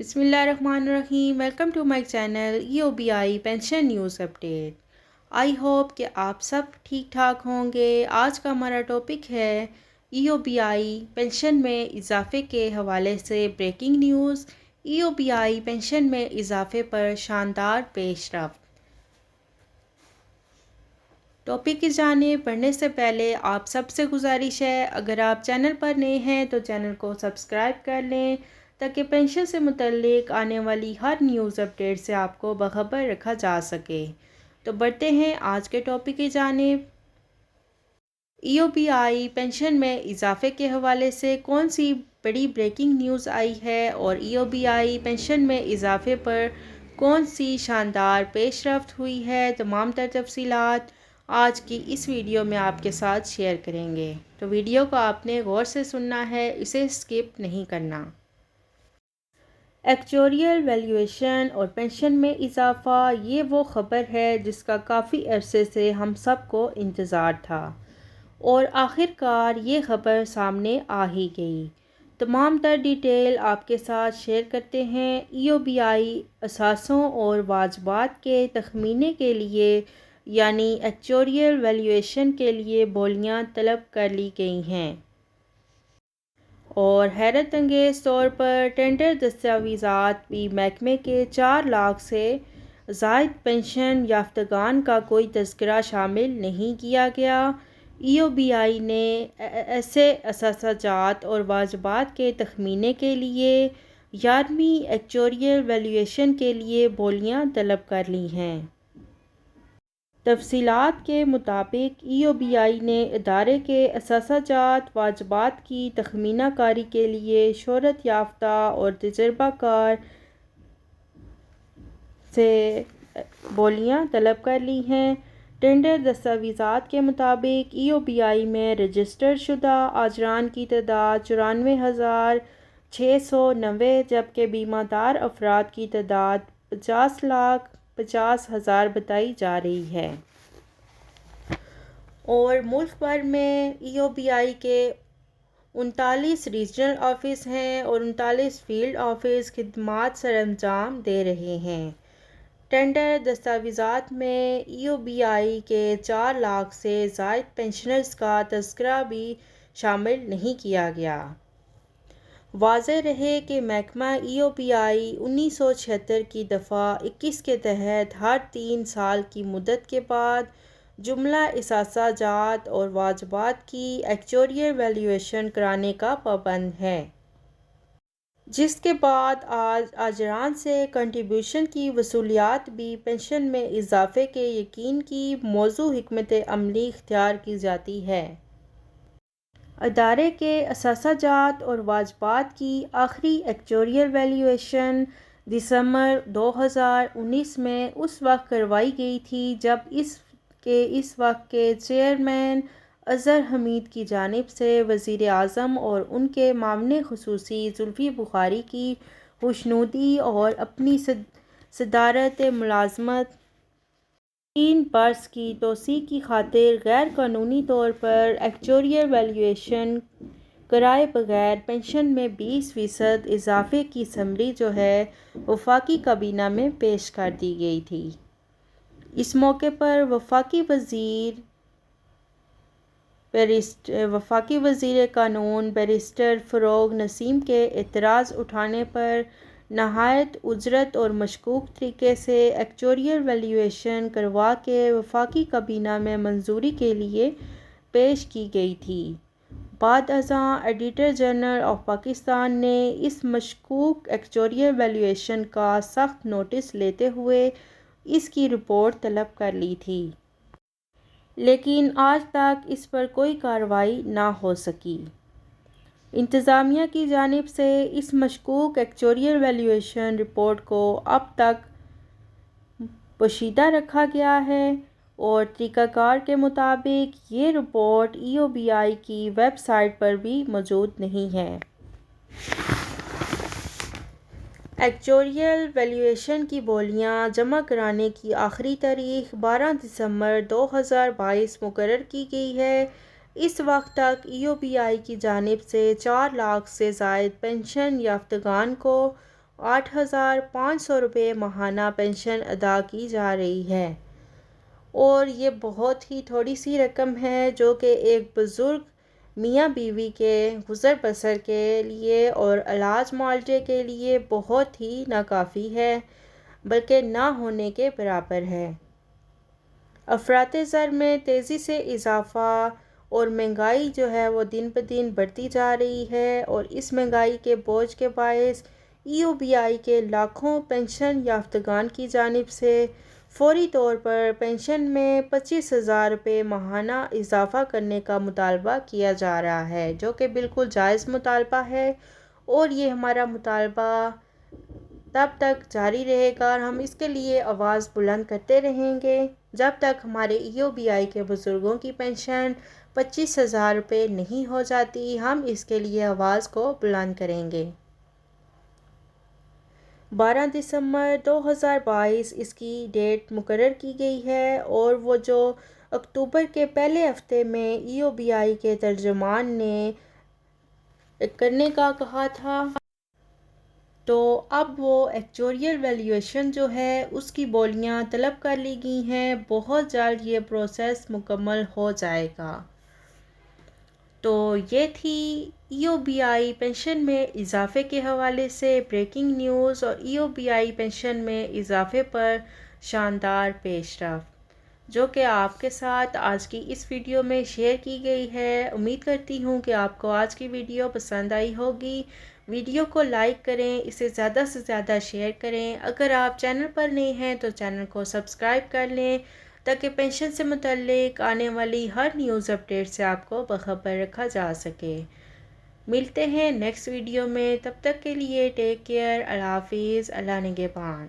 بسم اللہ الرحمن الرحیم۔ Welcome to my channel EOBI pension news update. I hope کہ آپ سب ٹھیک ٹھاک ہوں گے۔ آج کا ہمارا ٹاپک ہے EOBI پینشن میں اضافے کے حوالے سے بریکنگ نیوز۔ EOBI پینشن میں اضافے پر شاندار پیش رفت۔ ٹاپک کی جانب پڑھنے سے پہلے آپ سب سے گزارش ہے، اگر آپ چینل پر نئے ہیں تو چینل کو سبسکرائب کر لیں تاکہ پینشن سے متعلق آنے والی ہر نیوز اپڈیٹ سے آپ کو باخبر رکھا جا سکے۔ تو بڑھتے ہیں آج کے ٹاپک کی جانب۔ EOBI پینشن میں اضافے کے حوالے سے کون سی بڑی بریکنگ نیوز آئی ہے اور EOBI پینشن میں اضافے پر کون سی شاندار پیش رفت ہوئی ہے، تمام تر تفصیلات آج کی اس ویڈیو میں آپ کے ساتھ شیئر کریں گے۔ تو ویڈیو کو آپ نے غور سے سننا ہے، اسے سکپ نہیں کرنا۔ ایکچوریل ویلیویشن اور پینشن میں اضافہ، یہ وہ خبر ہے جس کا کافی عرصے سے ہم سب کو انتظار تھا اور آخر کار یہ خبر سامنے آ ہی گئی۔ تمام تر ڈیٹیل آپ کے ساتھ شیئر کرتے ہیں۔ EOBI اثاثوں اور واجبات کے تخمینے کے لیے یعنی ایکچوریل ویلیویشن کے لیے بولیاں طلب کر لی گئی ہیں اور حیرت انگیز طور پر ٹینڈر دستاویزات بھی محکمے کے 4 لاکھ سے زائد پنشن یافتگان کا کوئی تذکرہ شامل نہیں کیا گیا۔ EOBI نے ایسے اثاثہ جات اور واجبات کے تخمینے کے لیے 11ویں ایکچوریل ویلیویشن کے لیے بولیاں طلب کر لی ہیں۔ تفصیلات کے مطابق EOBI نے ادارے کے اثاثہ جات واجبات کی تخمینہ کاری کے لیے شہرت یافتہ اور تجربہ کار سے بولیاں طلب کر لی ہیں۔ ٹینڈر دستاویزات کے مطابق EOBI میں رجسٹر شدہ اجران کی تعداد 94,690 جبکہ بیمہ دار افراد کی تعداد 50,50,000 بتائی جا رہی ہے اور ملک بھر میں EOBI کے 39 ریجنل آفس ہیں اور 39 فیلڈ آفس خدمات سر انجام دے رہے ہیں۔ ٹینڈر دستاویزات میں EOBI کے 4 لاکھ سے زائد پنشنرز کا تذکرہ بھی شامل نہیں کیا گیا۔ واضح رہے کہ محکمہ EOBI 1976 کی دفعہ 21 کے تحت ہر 3 سال کی مدت کے بعد جملہ اثاثہ جات اور واجبات کی ایکچوریل ویلیویشن کرانے کا پابند ہے، جس کے بعد اجران سے کنٹریبیوشن کی وصولیات بھی پنشن میں اضافے کے یقین کی موزوں حکمت عملی اختیار کی جاتی ہے۔ ادارے کے اثاثہ جات اور واجبات کی آخری ایکچوریل ویلیویشن دسمبر 2019 میں اس وقت کروائی گئی تھی جب اس وقت کے چیئرمین اظہر حمید کی جانب سے وزیر اعظم اور ان کے معاون خصوصی زلفی بخاری کی خوشنودی اور اپنی صدارت ملازمت 3 برس کی توسیع کی خاطر غیر قانونی طور پر ایکچوریل ویلیویشن کرائے بغیر پنشن میں 20% اضافے کی سمری وفاقی کابینہ میں پیش کر دی گئی تھی۔ اس موقع پر وفاقی وزیر قانون بیرسٹر فروغ نسیم کے اعتراض اٹھانے پر نہایت اجرت اور مشکوک طریقے سے ایکچوریل ویلیویشن کروا کے وفاقی کابینہ میں منظوری کے لیے پیش کی گئی تھی۔ بعد ازاں ایڈیٹر جنرل آف پاکستان نے اس مشکوک ایکچوریل ویلیویشن کا سخت نوٹس لیتے ہوئے اس کی رپورٹ طلب کر لی تھی، لیکن آج تک اس پر کوئی کارروائی نہ ہو سکی۔ انتظامیہ کی جانب سے اس مشکوک ایکچوریل ویلیویشن رپورٹ کو اب تک پوشیدہ رکھا گیا ہے اور طریقہ کار کے مطابق یہ رپورٹ EOBI کی ویب سائٹ پر بھی موجود نہیں ہے۔ ایکچوریل ویلیویشن کی بولیاں جمع کرانے کی آخری تاریخ 12 دسمبر 2022 مقرر کی گئی ہے۔ اس وقت تک EOBI کی جانب سے 4 لاکھ سے زائد پنشن یافتگان کو 8,500 روپے ماہانہ پینشن ادا کی جا رہی ہے، اور یہ بہت ہی تھوڑی سی رقم ہے جو کہ ایک بزرگ میاں بیوی کے گزر بسر کے لیے اور علاج معالجے کے لیے بہت ہی ناکافی ہے، بلکہ نہ ہونے کے برابر ہے۔ افراط زر میں تیزی سے اضافہ اور مہنگائی جو ہے وہ دن بدن بڑھتی جا رہی ہے، اور اس مہنگائی کے بوجھ کے باعث ای او بی آئی کے لاکھوں پینشن یافتگان کی جانب سے فوری طور پر پینشن میں 25,000 روپے ماہانہ اضافہ کرنے کا مطالبہ کیا جا رہا ہے، جو کہ بالکل جائز مطالبہ ہے، اور یہ ہمارا مطالبہ تب تک جاری رہے گا اور ہم اس کے لیے آواز بلند کرتے رہیں گے جب تک ہمارے ای او بی آئی کے بزرگوں کی پینشن 25,000 روپے نہیں ہو جاتی، ہم اس کے لیے آواز کو بلند کریں گے۔ 12 دسمبر 2022 اس کی ڈیٹ مقرر کی گئی ہے، اور وہ جو اکتوبر کے پہلے ہفتے میں ای او بی آئی کے ترجمان نے کرنے کا کہا تھا، تو اب وہ ایکچوریل ویلیویشن جو ہے اس کی بولیاں طلب کر لی گئی ہیں۔ بہت جلد یہ پروسیس مکمل ہو جائے گا۔ تو یہ تھی ای او بی آئی پینشن میں اضافے کے حوالے سے بریکنگ نیوز، اور ای او بی آئی پینشن میں اضافے پر شاندار پیش رفت جو کہ آپ کے ساتھ آج کی اس ویڈیو میں شیئر کی گئی ہے۔ امید کرتی ہوں کہ آپ کو آج کی ویڈیو پسند آئی ہوگی۔ ویڈیو کو لائک کریں، اسے زیادہ سے زیادہ شیئر کریں۔ اگر آپ چینل پر نئے ہیں تو چینل کو سبسکرائب کر لیں تاکہ پینشن سے متعلق آنے والی ہر نیوز اپڈیٹ سے آپ کو باخبر رکھا جا سکے۔ ملتے ہیں نیکسٹ ویڈیو میں، تب تک کے لیے ٹیک کیئر، اللہ حافظ، اللہ نگہبان۔